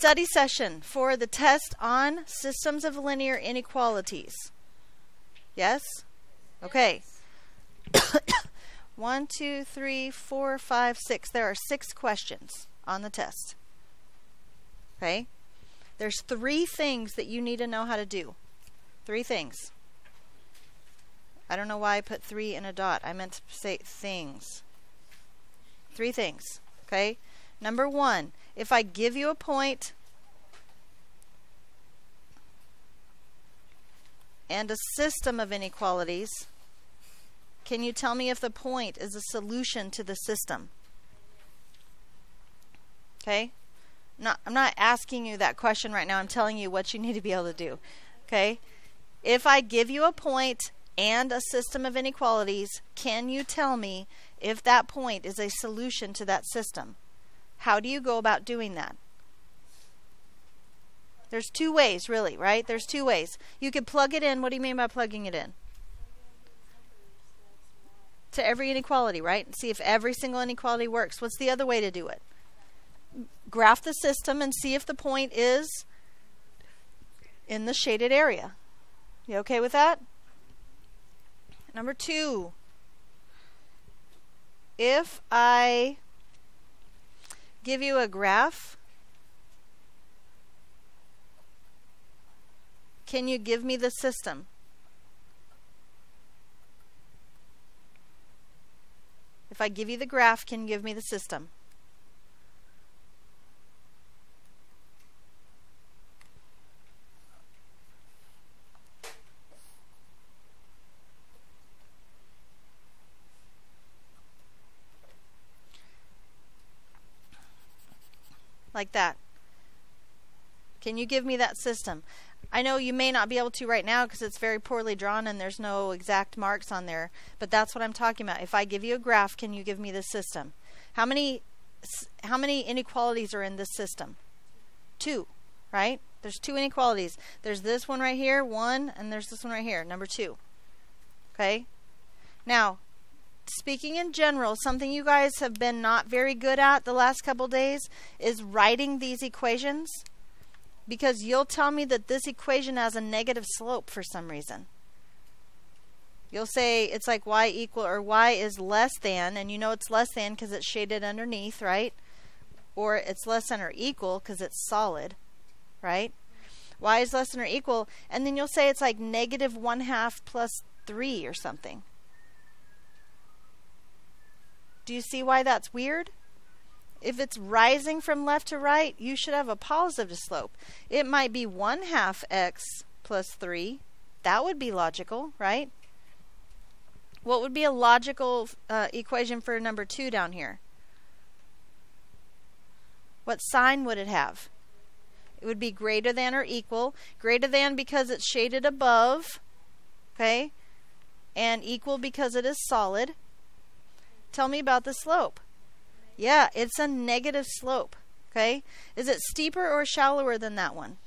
study session for the test on systems of linear inequalities. Yes? Okay. 1, 2, 3, 4, 5, 6. There are 6 questions on the test. Okay? There's 3 things that you need to know how to do. 3 things. I don't know why I put 3 in a dot. I meant to say things. 3 things. Okay? Number 1, if I give you a point and a system of inequalities, can you tell me if the point is a solution to the system? Okay? I'm not asking you that question right now. I'm telling you what you need to be able to do. Okay? If I give you a point and a system of inequalities, can you tell me if that point is a solution to that system? How do you go about doing that? There's 2 ways, really, right? There's 2 ways. You could plug it in. What do you mean by plugging it in? To every inequality, right? And see if every single inequality works. What's the other way to do it? Graph the system and see if the point is in the shaded area. You okay with that? Number 2. If I give you a graph, can you give me the system? If I give you the graph, can you give me the system? Like that. Can you give me that system? I know you may not be able to right now because it's very poorly drawn and there's no exact marks on there, but that's what I'm talking about. If I give you a graph, can you give me the system? How many inequalities are in this system? 2, right? There's 2 inequalities. There's this one right here, 1, and there's this one right here, number 2. Okay? Now, speaking in general, something you guys have been not very good at the last couple days is writing these equations, because you'll tell me that this equation has a negative slope for some reason. You'll say it's like y equal or y is less than, and you know it's less than because it's shaded underneath, right? Or it's less than or equal because it's solid, right? Y is less than or equal, and then you'll say it's like negative 1/2 plus 3 or something. Do you see why that's weird? If it's rising from left to right, you should have a positive slope. It might be 1/2 x plus 3. That would be logical, right? What would be a logical equation for number 2 down here? What sign would it have? It would be greater than or equal. Greater than because it's shaded above, okay? And equal because it is solid. Tell me about the slope. Yeah, it's a negative slope, okay? Is it steeper or shallower than that one?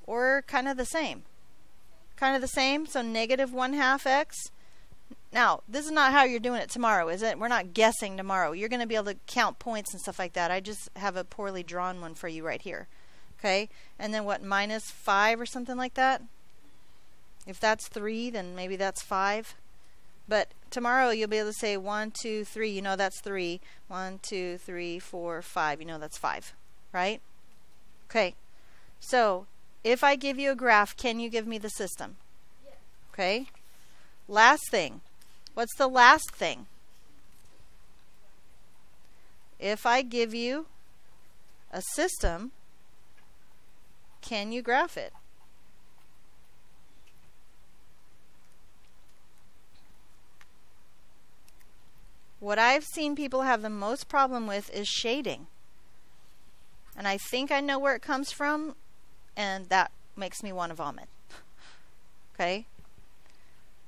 Or kind of the same? Kind of the same, so negative 1/2 x. Now, this is not how you're doing it tomorrow, is it? We're not guessing tomorrow. You're going to be able to count points and stuff like that. I just have a poorly drawn one for you right here, okay? And then what, -5 or something like that? If that's 3, then maybe that's 5. But tomorrow you'll be able to say 1, 2, 3. You know that's 3. 1, 2, 3, 4, 5. You know that's 5, right? Okay. So if I give you a graph, can you give me the system? Yes. Okay. Last thing. What's the last thing? If I give you a system, can you graph it? What I've seen people have the most problem with is shading. And I think I know where it comes from, and that makes me want to vomit. Okay?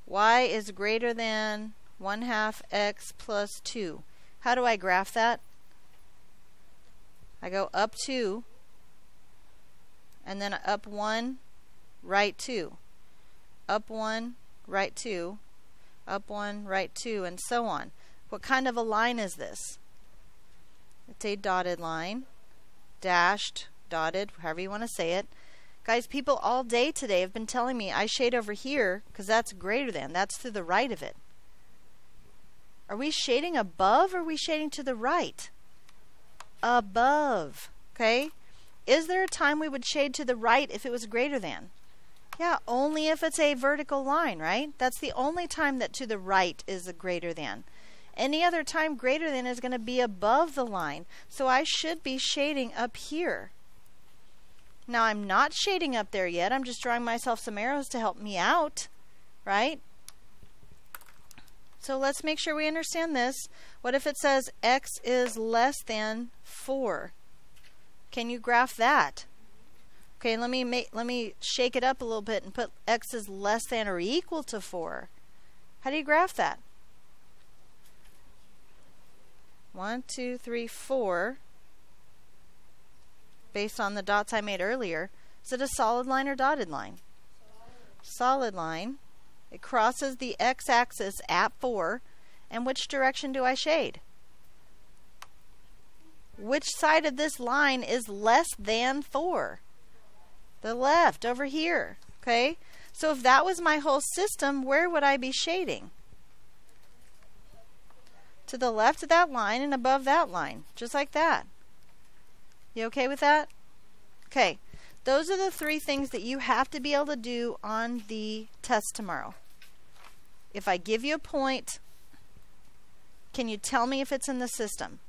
Y is greater than 1/2 x plus 2. How do I graph that? I go up 2, and then up 1, right 2. Up 1, right 2. Up 1, right 2, and so on. What kind of a line is this? It's a dotted line, dashed dotted, however you want to say it. Guys, people all day today have been telling me I shade over here because that's greater than. That's to the right of it. Are we shading above or are we shading to the right? Above. Okay? Is there a time we would shade to the right if it was greater than? Yeah, only if it's a vertical line, right? That's the only time that to the right is a greater than. Any other time greater than is going to be above the line. So I should be shading up here. Now I'm not shading up there yet. I'm just drawing myself some arrows to help me out, right? So let's make sure we understand this. What if it says x is less than 4? Can you graph that? Okay, let me shake it up a little bit and put x is less than or equal to 4. How do you graph that? 1, 2, 3, 4. Based on the dots I made earlier. Is it a solid line or dotted line? Solid line. It crosses the x-axis at 4. And which direction do I shade? Which side of this line is less than 4? The left, over here. Okay? So if that was my whole system, where would I be shading? To the left of that line and above that line. Just like that. You okay with that? Okay. Those are the 3 things that you have to be able to do on the test tomorrow. If I give you a point, can you tell me if it's in the system?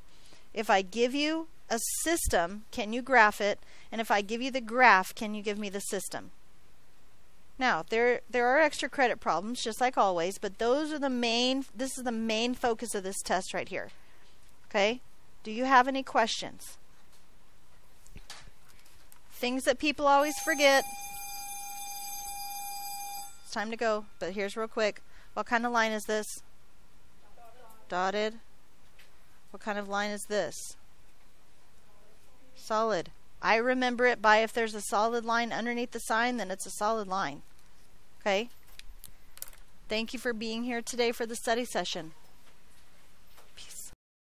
If I give you a system, can you graph it? And if I give you the graph, can you give me the system? Now, there are extra credit problems, just like always, but those are this is the main focus of this test right here. Okay? Do you have any questions? Things that people always forget. It's time to go, but here's real quick. What kind of line is this? Dotted. What kind of line is this? Solid. I remember it by if there's a solid line underneath the sign, then it's a solid line. Okay? Thank you for being here today for the study session.